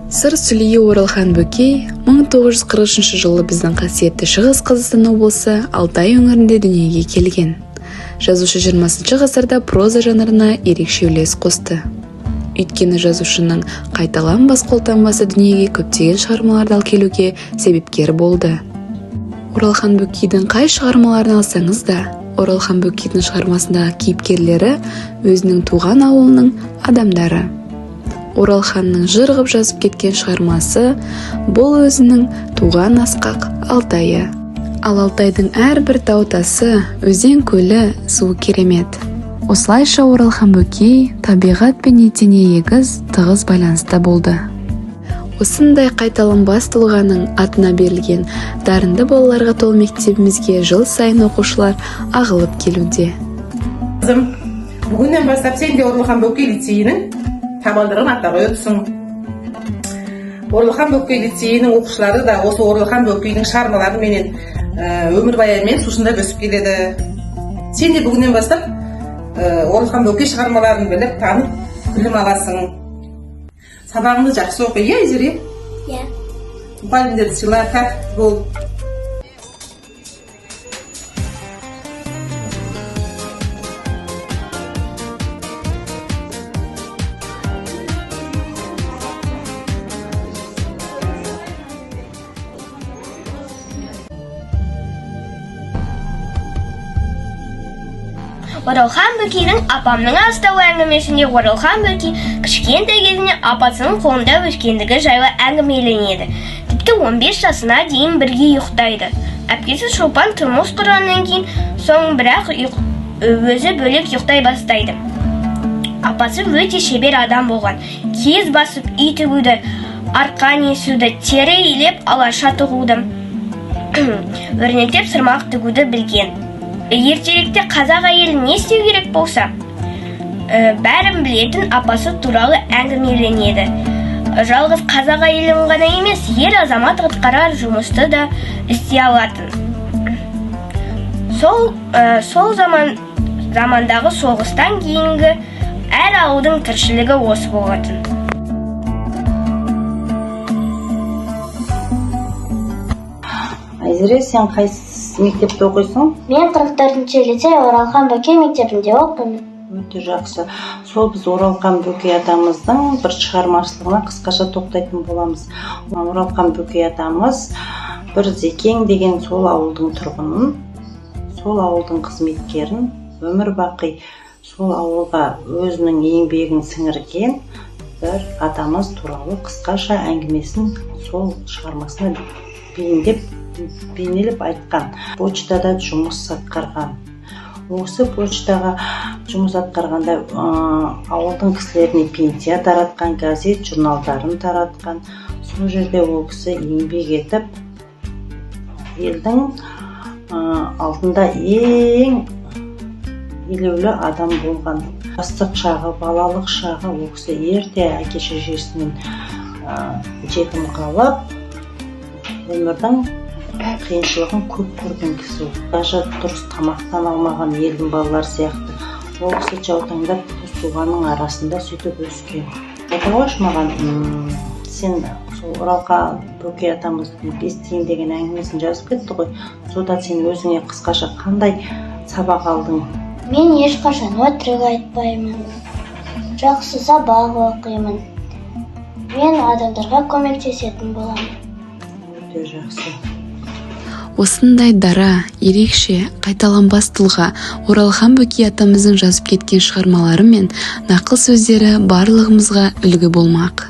Сыр Сүлейі Оралхан Бөкей 1943 жылы біздің қасиетті Шығыс Қазақстан облысы Алтай өңірінде дүниеге келген. Жазушы 20 ғасырда проза жанрына ерекше үлес қосты. Өйткені жазушының қайталанбас қолтаңбасы дүниеге көптеген шығармаларды келуге себепкер болды. Оралхан Бөкейдің қай шығармаларын алсаңыз да, Оралхан Бөкейдің шығармасындағы кейіпкерлері өзінің туған ауылының адамдары. Оралханның жыр ғып жазып кеткен шығармасы бұл өзінің туған асқақ Алтайы. Ал Алтайдың әрбір тау-тасы, өзен көлі, суы керемет. Осылайша Оралхан Бөкей табиғат пен етене егіз тығыз байланыста болды. Осындай қайталанбас тұлғаның атына берілген дарынды балаларға толы мектебімізге жыл сайын оқушылар ағылып келуде. Бүгіннен бастап сен де Оралхан Бөкей лицейінің табалдырығын аттауға өтсің. Оралхан Бөкей лицейінің оқушылары да осы Оралхан Бөкейдің шығармалары менен өмірбаянымен сусындап өсіп келеді. Сен де бүгіннен бастап Оралхан Бөкей шығармаларын біліп, танып, білім аласың. Сабағыңды жақсы оқы, иә, Изере? Иә. Мұғалімдерді сыйла, тәртіп бол. Оралхан Бөкейдің апамның астауы әңгімесінде Оралхан Бөкей кішкентай кезінде апасының қолында өскендігі жайлы әңгімеленеді. Тіпті 15 жасына дейін бірге ұйықтайды. Әпкесі Шолпан тұрмыс құрғаннан кейін соң бірақ өзі бөлек ұйықтай бастайды. Апасы өте шебер адам болған. Киіз басып үй тігуді, арқан есуді, тері илеп алаша тығуды, өрнектеп сырмақ тігуді білген. Ертеректе қазақ әйелі не істеу керек болса, бәрін білетін апасы туралы әңгімеленеді. Жалғыз қазақ әйелін ғана емес, ер азамат атқарар жұмысты да істей алатын. Сол замандағы соғыстан кейінгі әр ауылдың тіршілігі осы болатын. Айзере, сен қайсы мектепте оқисың? Мен 44-ші лицей Оралхан Бөкей мектебінде оқимын. Өте жақсы. Сол біз Оралхан Бөкей атамыздың бір шығармашылығына қысқаша тоқтайтын боламыз. Оралхан Бөкей атамыз бір Зекең деген сол ауылдың тұрғынын, сол ауылдың қызметкерін, өмір бақи сол ауылға өзінің еңбегін сіңірген бір атамыз туралы қысқаша әңгімесін сол шығармасына бейнелеп айтқан. Почтада жұмыс атқарған. Осы почтаға жұмыс атқарғанда ауылдың кісілеріне пенсия таратқан, газет, журналдарын таратқан. Сол жерде ол кісі еңбек етіп, елдің алдында ең елеулі адам болған. Жастық шағы, балалық шағы ол кісі ерте әке-шешесінен жетім қалып, өмірдің қиыншылығын көп көрген кісі. Даже дұрыс тамақтан алмаған елдің балалар сияқты. Ол кісі жаутаңдап туғанның арасында сөйтіп өскен. Айта қойшы маған, сен Оралхан Бөкей атамыздың естиін деген әңгімесін жазып кетті ғой. Сода сен өзіңе қысқаша қандай сабақ алдың? Мен ешқашан өтірік айтпаймын. Жақсы сабақ оқимын. Мен адамдарға көмектесетін боламын. Өте жақсы. Осындай дара, ерекше, қайталанбас тұлға Оралхан Бөкей атамыздың жазып кеткен шығармалары мен нақыл сөздері барлығымызға үлгі болмақ.